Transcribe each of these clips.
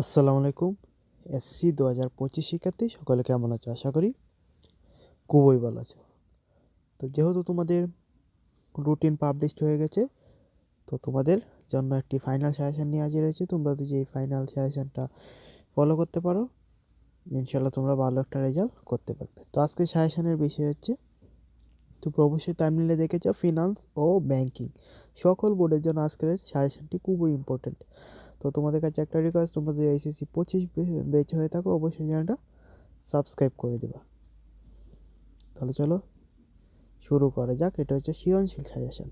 আসসালামু আলাইকুম। এসএসসি 2025 শিক্ষার্থী সকলে কেমন আছো? আশা করি খুবই ভালো আছো। তো যেহেতু তোমাদের রুটিন পাবলিশড হয়ে গেছে, তো তোমাদের জন্য একটি ফাইনাল সাজেশন নিয়ে হাজির হয়েছে। তোমরা যদি এই ফাইনাল সাজেশনটা ফলো করতে পারো, ইনশাল্লাহ তোমরা ভালো একটা রেজাল্ট করতে পারবে। তো আজকে সাজেশনের বিষয় হচ্ছে, তো অবশ্যই টাইমলাইনে দেখেছো ফিনান্স ও ব্যাংকিং সকল বোর্ডের জন্য আজকের সাজেশনটি খুবই ইম্পর্টেন্ট। তো তোমাদের কাছে একটা রিকোয়েস্ট, তোমরা যদি এসএসসি 25 বেচ হয়ে থাকো অবশ্যই চ্যানেলটা সাবস্ক্রাইব করে দেবা। তাহলে চলো শুরু করা যাক। এটা হচ্ছে সৃজনশীল সাজেশন।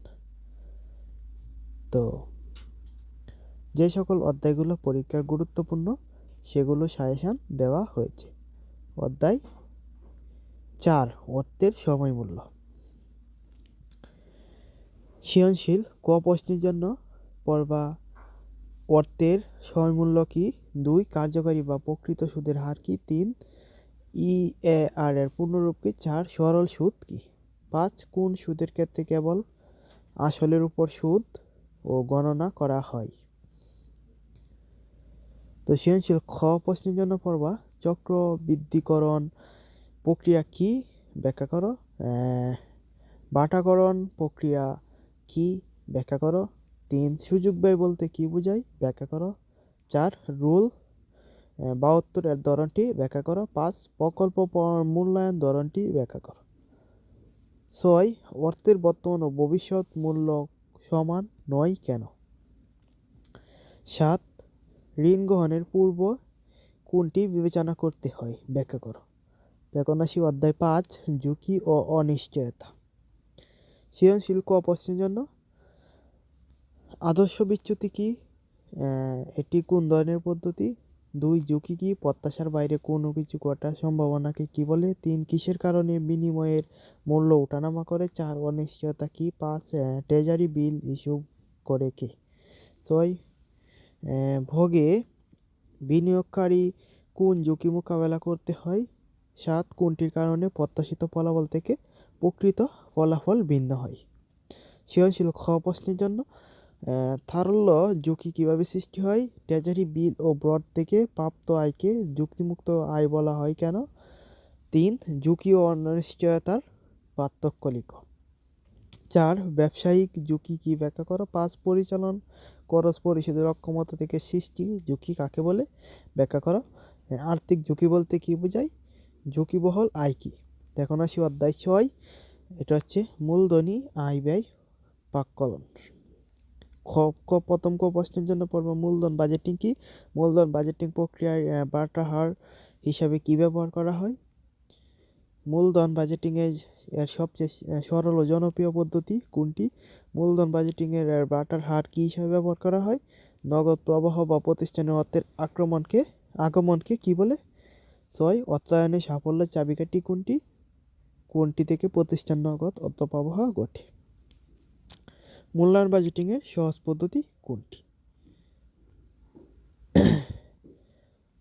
তো যে সকল অধ্যায়গুলো পরীক্ষার গুরুত্বপূর্ণ সেগুলো সাজেশন দেওয়া হয়েছে। অধ্যায় 4, অর্থের সময় মূল্য। সৃজনশীল ক প্রশ্নের জন্য পড়বা অর্থের সময়মূল্য কি, 2 কার্যকারী বা প্রকৃত সুদের হার কি, 3 ইএআর এর পূর্ণরূপ কি, 4 সরল সুদ কি, 5 কোন সুদের ক্ষেত্রে কেবল আসলের উপর সুদ ও গণনা করা হয়। তো সৃজনশীল খ প্রশ্নের জন্য পড়বা চক্রবৃদ্ধিকরণ প্রক্রিয়া কি, ব্যাখ্যা করো। বাটাকরণ প্রক্রিয়া কি, ব্যাখ্যা করো। 3 সুযোগ ব্যয় বলতে কি বোঝায়, ব্যাখ্যা করো। 4 রুল 72 এর ধরনটি ব্যাখ্যা করো। 5 প্রকল্প মূল্যায়ন ধরনটি ব্যাখ্যা করো। 6 অর্থের বর্তমান ও ভবিষ্যৎ মূল্য সমান নয় কেন। 7 ঋণ গ্রহণের পূর্ব কোনটি বিবেচনা করতে হয়, ব্যাখ্যা করো। এখন আসি অধ্যায় 5, ঝুঁকি ও অনিশ্চয়তা। সৃজনশীল ক প্রশ্নের জন্য আদর্শ বিচ্যুতি কি, এটি কোন ধরনের পদ্ধতি, 2 ঝুঁকি কি, প্রত্যাশার বাইরে কোনো কিছু ঘটার সম্ভাবনাকে কি বলে, 3 কিসের কারণে বিনিময়ের মূল্য ওঠানামা করে, 4 অনিশ্চয়তা কি, 5 ট্রেজারি বিল ইস্যু করে কে, 6 ভোগে বিনিয়োগকারী কোন ঝুঁকি মোকাবেলা করতে হয়, 7 কোনটির কারণে প্রত্যাশিত ফলাফল থেকে প্রকৃত ফলাফল ভিন্ন হয়। সৃজনশীল খ প্রশ্নের জন্য তারল্য ঝুঁকি কীভাবে সৃষ্টি হয়, ট্রেজারি বিল ও বন্ড থেকে প্রাপ্ত আয়কে ঝুঁকিমুক্ত আয় বলা হয় কেন, 3 ঝুঁকি ও অনিশ্চয়তার পার্থক্য লিখো। 4 ব্যবসায়িক ঝুঁকি কি, ব্যাখ্যা করো। 5 পরিচালন খরচ পরিশোধের অক্ষমতা থেকে সৃষ্টি ঝুঁকি কাকে বলে, ব্যাখ্যা করো। আর্থিক ঝুঁকি বলতে কি বোঝায়, ঝুঁকিবহল আয় কি। এখন আসি অধ্যায় 6, এটা হচ্ছে মূলধনী আয় ব্যয় প্রাক্কলন। প্রথম প্রশ্নের জন্য পড়ব মূলধন বাজেটিং কি, মূলধন বাজেটিং প্রক্রিয়ায় বার্টার হার হিসাবে কি ব্যবহার করা হয়। মূলধন বাজেটিং এর সবচেয়ে সরল ও জনপ্রিয় পদ্ধতি কোনটি, মূলধন বাজেটিং এর বার্টার হার কি হিসাবে ব্যবহার করা হয়। নগদ প্রবাহ বা প্রতিষ্ঠানের অর্থের আগমনকে কি বলে। 6 অর্থায়নের সাফল্যের চাবিকাঠি কোনটি থেকে প্রতিষ্ঠান নগদ অর্থ প্রবাহ ঘটে। মূল্যায়ন বাজেটিং এর সহজ পদ্ধতি কোনটি।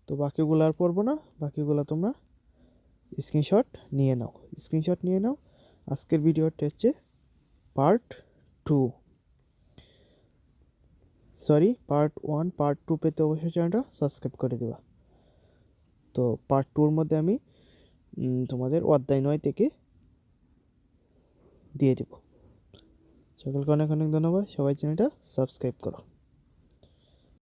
তো বাকিগুলো আর পড়বো না, বাকিগুলো তোমরা স্ক্রিনশট নিয়ে নাও। আজকের ভিডিওটা হচ্ছে পার্ট 1। পার্ট 2 পেতে অবশ্যই চ্যানেলটা সাবস্ক্রাইব করে দেবা। তো পার্ট 2 মধ্যে আমি তোমাদের অধ্যায় 9 থেকে দিয়ে দেব। সকলকে অনেক অনেক ধন্যবাদ। সবাই চ্যানেলটা সাবস্ক্রাইব করো।